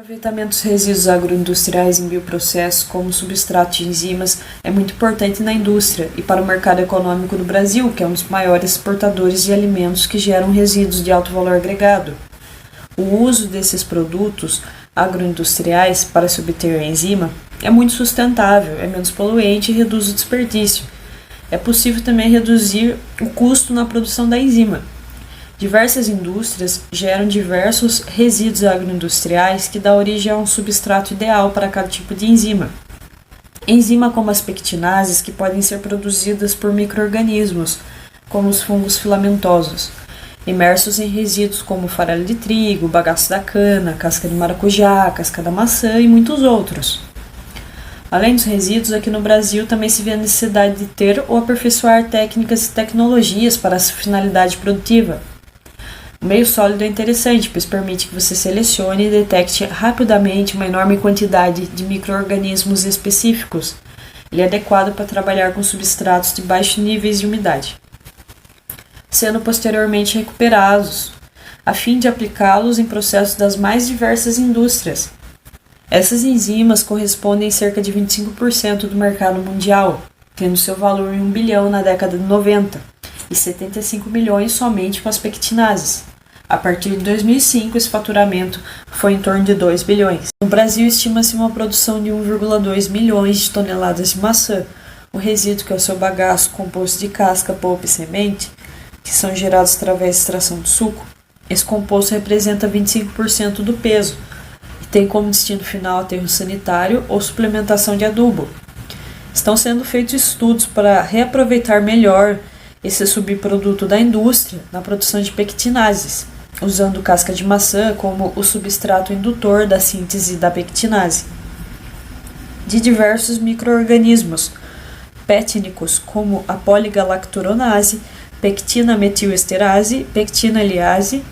O aproveitamento dos resíduos agroindustriais em bioprocessos como substrato de enzimas é muito importante na indústria e para o mercado econômico do Brasil, que é um dos maiores exportadores de alimentos que geram resíduos de alto valor agregado. O uso desses produtos agroindustriais para se obter a enzima é muito sustentável, é menos poluente e reduz o desperdício. É possível também reduzir o custo na produção da enzima. Diversas indústrias geram diversos resíduos agroindustriais que dão origem a um substrato ideal para cada tipo de enzima. Enzima como as pectinases, que podem ser produzidas por micro-organismos, como os fungos filamentosos, imersos em resíduos como farelo de trigo, bagaço da cana, casca de maracujá, casca da maçã e muitos outros. Além dos resíduos, aqui no Brasil também se vê a necessidade de ter ou aperfeiçoar técnicas e tecnologias para essa finalidade produtiva. O meio sólido é interessante, pois permite que você selecione e detecte rapidamente uma enorme quantidade de micro-organismos específicos. Ele é adequado para trabalhar com substratos de baixos níveis de umidade, sendo posteriormente recuperados, a fim de aplicá-los em processos das mais diversas indústrias. Essas enzimas correspondem a cerca de 25% do mercado mundial, tendo seu valor em 1 bilhão na década de 90 e 75 milhões somente com as pectinases. A partir de 2005, esse faturamento foi em torno de 2 bilhões. No Brasil, estima-se uma produção de 1,2 milhões de toneladas de maçã. O resíduo, que é o seu bagaço composto de casca, polpa e semente, que são gerados através da extração do suco. Esse composto representa 25% do peso e tem como destino final aterro sanitário ou suplementação de adubo. Estão sendo feitos estudos para reaproveitar melhor esse subproduto da indústria na produção de pectinases, usando casca de maçã como o substrato indutor da síntese da pectinase. De diversos micro-organismos pétnicos, como a poligalacturonase, pectina metilesterase, pectina liase.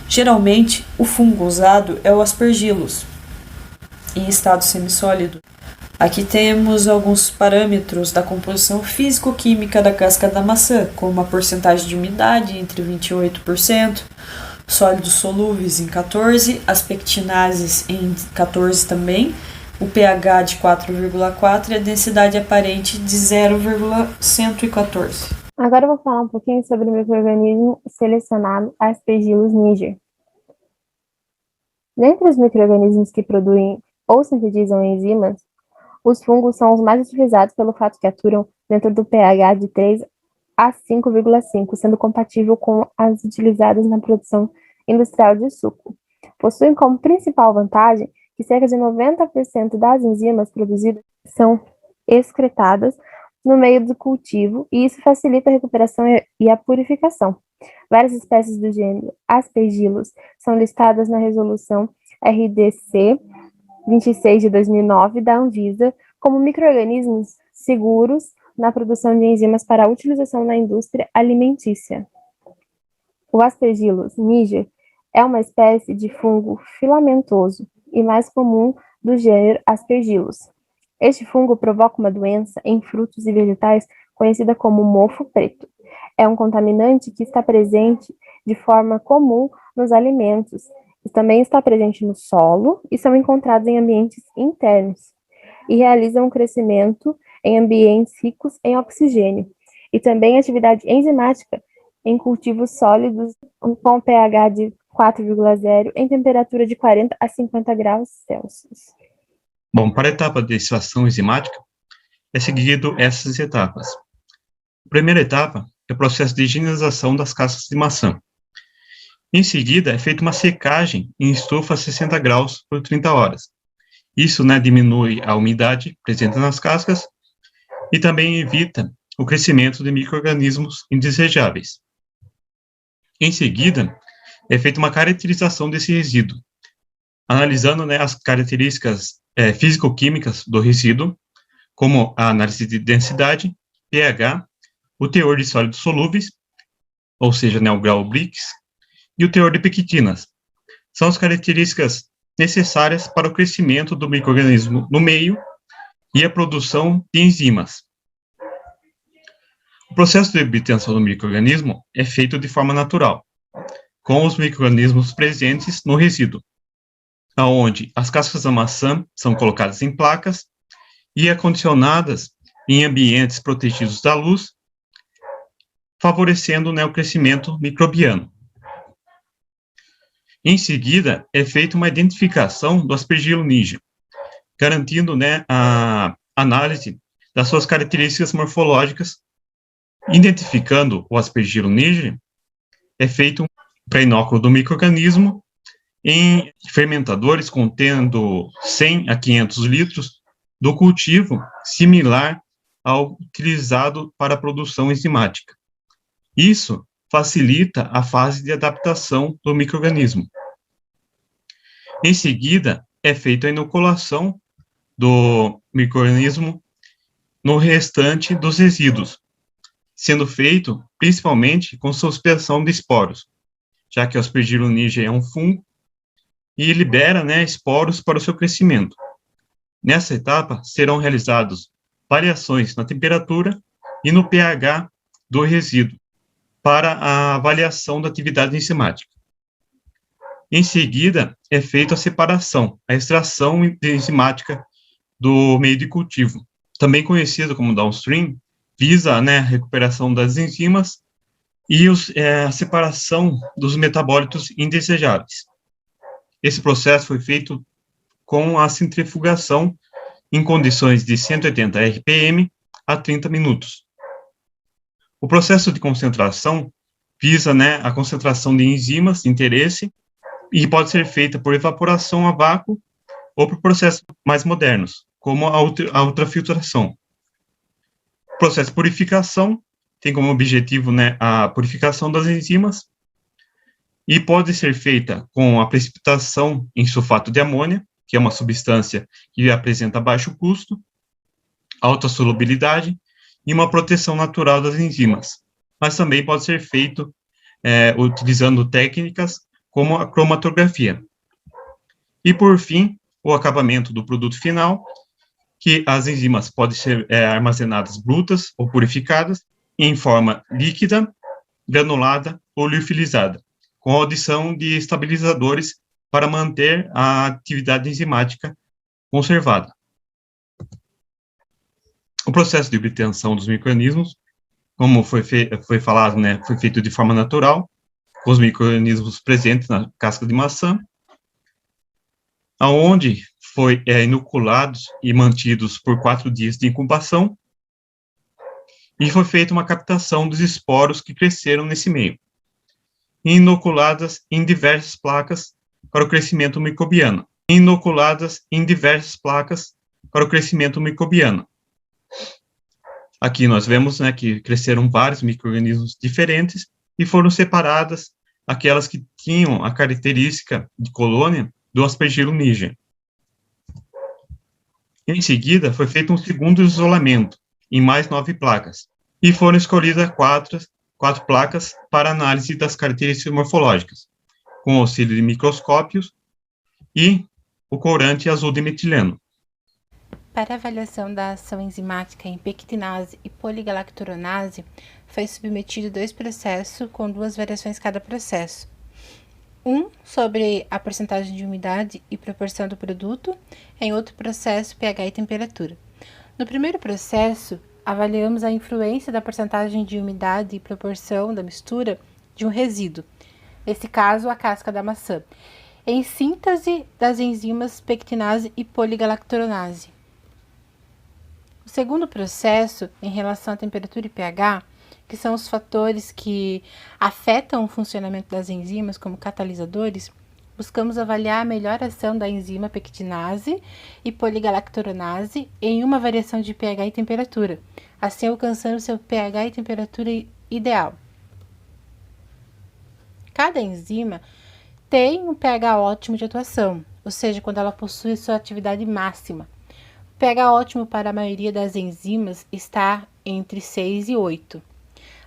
Geralmente, o fungo usado é o Aspergillus, em estado semissólido. Aqui temos alguns parâmetros da composição físico-química da casca da maçã, como a porcentagem de umidade entre 28%, sólidos solúveis em 14%, as pectinases em 14% também, o pH de 4,4 e a densidade aparente de 0,114. Agora eu vou falar um pouquinho sobre o micro-organismo selecionado Aspergillus niger. Dentre os micro-organismos que produzem ou sintetizam enzimas, os fungos são os mais utilizados pelo fato que aturam dentro do pH de 3 a 5,5, sendo compatível com as utilizadas na produção industrial de suco. Possuem como principal vantagem que cerca de 90% das enzimas produzidas são excretadas no meio do cultivo, e isso facilita a recuperação e a purificação. Várias espécies do gênero Aspergillus são listadas na resolução RDC 26 de 2009 da Anvisa como micro-organismos seguros na produção de enzimas para utilização na indústria alimentícia. O Aspergillus niger é uma espécie de fungo filamentoso e mais comum do gênero Aspergillus. Este fungo provoca uma doença em frutos e vegetais conhecida como mofo preto. É um contaminante que está presente de forma comum nos alimentos. Também está presente no solo e são encontrados em ambientes internos e realizam um crescimento em ambientes ricos em oxigênio e também atividade enzimática em cultivos sólidos com pH de 4,0 em temperatura de 40 a 50 graus Celsius. Bom, para a etapa de extração enzimática, é seguido essas etapas. A primeira etapa é o processo de higienização das cascas de maçã. Em seguida, é feita uma secagem em estufa a 60 graus por 30 horas. Isso, diminui a umidade presente nas cascas e também evita o crescimento de micro-organismos indesejáveis. Em seguida, é feita uma caracterização desse resíduo, analisando as características físico-químicas do resíduo, como a análise de densidade, pH, o teor de sólidos solúveis, ou seja, o grau Brix, e o teor de pectinas. São as características necessárias para o crescimento do micro-organismo no meio e a produção de enzimas. O processo de obtenção do micro-organismo é feito de forma natural, com os micro-organismos presentes no resíduo. onde as cascas da maçã são colocadas em placas e acondicionadas em ambientes protegidos da luz, favorecendo, né, o crescimento microbiano. Em seguida, é feita uma identificação do Aspergillus niger, garantindo, né, a análise das suas características morfológicas. Identificando o Aspergillus niger, é feito um pré-inóculo do micro-organismo em fermentadores contendo 100 a 500 litros do cultivo, similar ao utilizado para a produção enzimática. Isso facilita a fase de adaptação do micro-organismo. Em seguida, é feita a inoculação do micro-organismo no restante dos resíduos, sendo feito principalmente com suspensão de esporos, já que o Aspergillus niger é um fungo e libera, né, esporos para o seu crescimento. Nessa etapa, serão realizadas variações na temperatura e no pH do resíduo para a avaliação da atividade enzimática. Em seguida, é feita a separação, a extração enzimática do meio de cultivo, também conhecido como downstream, visa, né, a recuperação das enzimas e a separação dos metabólitos indesejáveis. Esse processo foi feito com a centrifugação em condições de 180 RPM a 30 minutos. O processo de concentração visa, né, a concentração de enzimas de interesse e pode ser feita por evaporação a vácuo ou por processos mais modernos, como a ultrafiltração. O processo de purificação tem como objetivo, né, a purificação das enzimas e pode ser feita com a precipitação em sulfato de amônia, que é uma substância que apresenta baixo custo, alta solubilidade e uma proteção natural das enzimas. Mas também pode ser feito utilizando técnicas como a cromatografia. E, por fim, o acabamento do produto final, que as enzimas podem ser armazenadas brutas ou purificadas em forma líquida, granulada ou liofilizada, com a adição de estabilizadores para manter a atividade enzimática conservada. O processo de obtenção dos micro-organismos, como foi falado, né, foi feito de forma natural, com os micro-organismos presentes na casca de maçã, aonde foi inoculados e mantidos por 4 dias de incubação, e foi feita uma captação dos esporos que cresceram nesse meio, inoculadas em diversas placas para o crescimento microbiano. Aqui nós vemos, né, que cresceram vários micro-organismos diferentes e foram separadas aquelas que tinham a característica de colônia do Aspergillus niger. Em seguida, foi feito um segundo isolamento, em mais 9 placas, e foram escolhidas quatro placas para análise das características morfológicas, com auxílio de microscópios e o corante azul de metileno. Para a avaliação da ação enzimática em pectinase e poligalacturonase, foi submetido 2 processos com 2 variações cada processo. Um sobre a porcentagem de umidade e proporção do produto, em outro processo pH e temperatura. No primeiro processo, avaliamos a influência da porcentagem de umidade e proporção da mistura de um resíduo, nesse caso a casca da maçã, em síntese das enzimas pectinase e poligalacturonase. O segundo processo, em relação à temperatura e pH, que são os fatores que afetam o funcionamento das enzimas como catalisadores, buscamos avaliar a melhor ação da enzima pectinase e poligalacturonase em uma variação de pH e temperatura, assim alcançando seu pH e temperatura ideal. Cada enzima tem um pH ótimo de atuação, ou seja, quando ela possui sua atividade máxima. O pH ótimo para a maioria das enzimas está entre 6 e 8.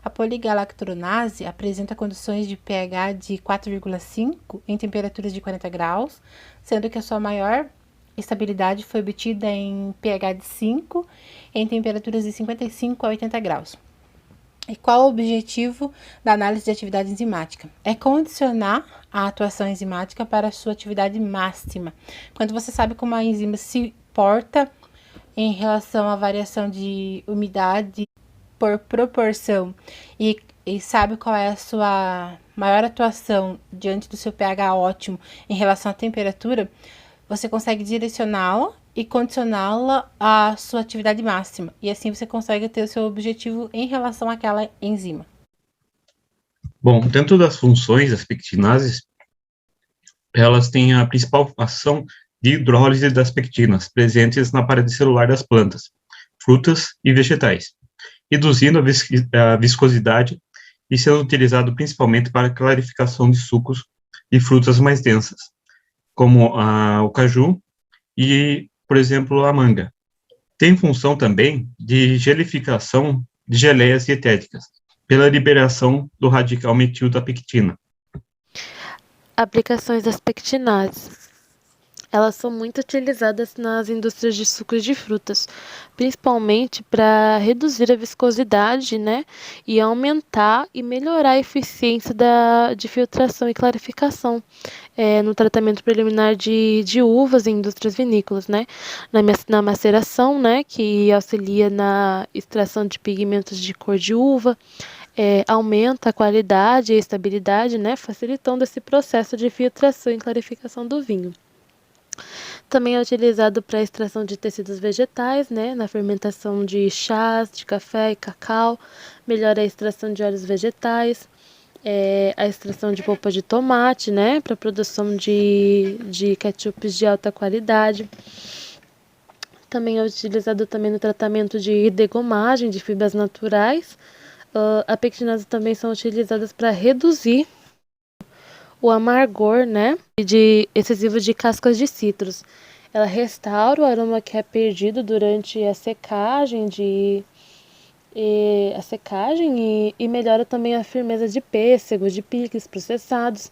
A poligalacturonase apresenta condições de pH de 4,5 em temperaturas de 40 graus, sendo que a sua maior estabilidade foi obtida em pH de 5 em temperaturas de 55 a 80 graus. E qual o objetivo da análise de atividade enzimática? É condicionar a atuação enzimática para a sua atividade máxima. Quando você sabe como a enzima se porta em relação à variação de umidade por proporção e sabe qual é a sua maior atuação diante do seu pH ótimo em relação à temperatura, você consegue direcioná-la e condicioná-la à sua atividade máxima. E assim você consegue ter o seu objetivo em relação àquela enzima. Bom, dentro das funções das pectinases, elas têm a principal ação de hidrólise das pectinas presentes na parede celular das plantas, frutas e vegetais, reduzindo a viscosidade e sendo utilizado principalmente para a clarificação de sucos de frutas mais densas, como o caju e, por exemplo, a manga. Tem função também de gelificação de geleias dietéticas, pela liberação do radical metil da pectina. Aplicações das pectinases. Elas são muito utilizadas nas indústrias de sucos de frutas, principalmente para reduzir a viscosidade, né, e aumentar e melhorar a eficiência de filtração e clarificação no tratamento preliminar de uvas em indústrias vinícolas, né, na maceração, né, que auxilia na extração de pigmentos de cor de uva, aumenta a qualidade e a estabilidade, né, facilitando esse processo de filtração e clarificação do vinho. Também é utilizado para a extração de tecidos vegetais, né, na fermentação de chás, de café e cacau, melhora a extração de óleos vegetais, a extração de polpa de tomate, né, para a produção de ketchups de alta qualidade. Também é utilizado também no tratamento de degomagem de fibras naturais. A pectinase também são utilizadas para reduzir o amargor, né, excessivo de cascas de citros. Ela restaura o aroma que é perdido durante a secagem e melhora também a firmeza de pêssegos, de picles processados.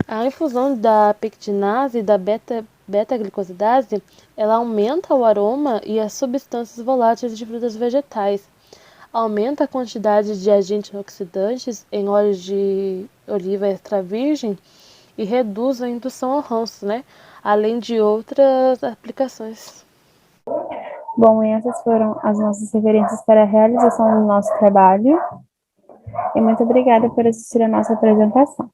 A infusão da pectinase e da beta-glicosidase, ela aumenta o aroma e as substâncias voláteis de frutas vegetais. Aumenta a quantidade de agentes oxidantes em óleos de oliva extra virgem e reduz a indução ao ranço, né? Além de outras aplicações. Bom, e essas foram as nossas referências para a realização do nosso trabalho. E muito obrigada por assistir a nossa apresentação.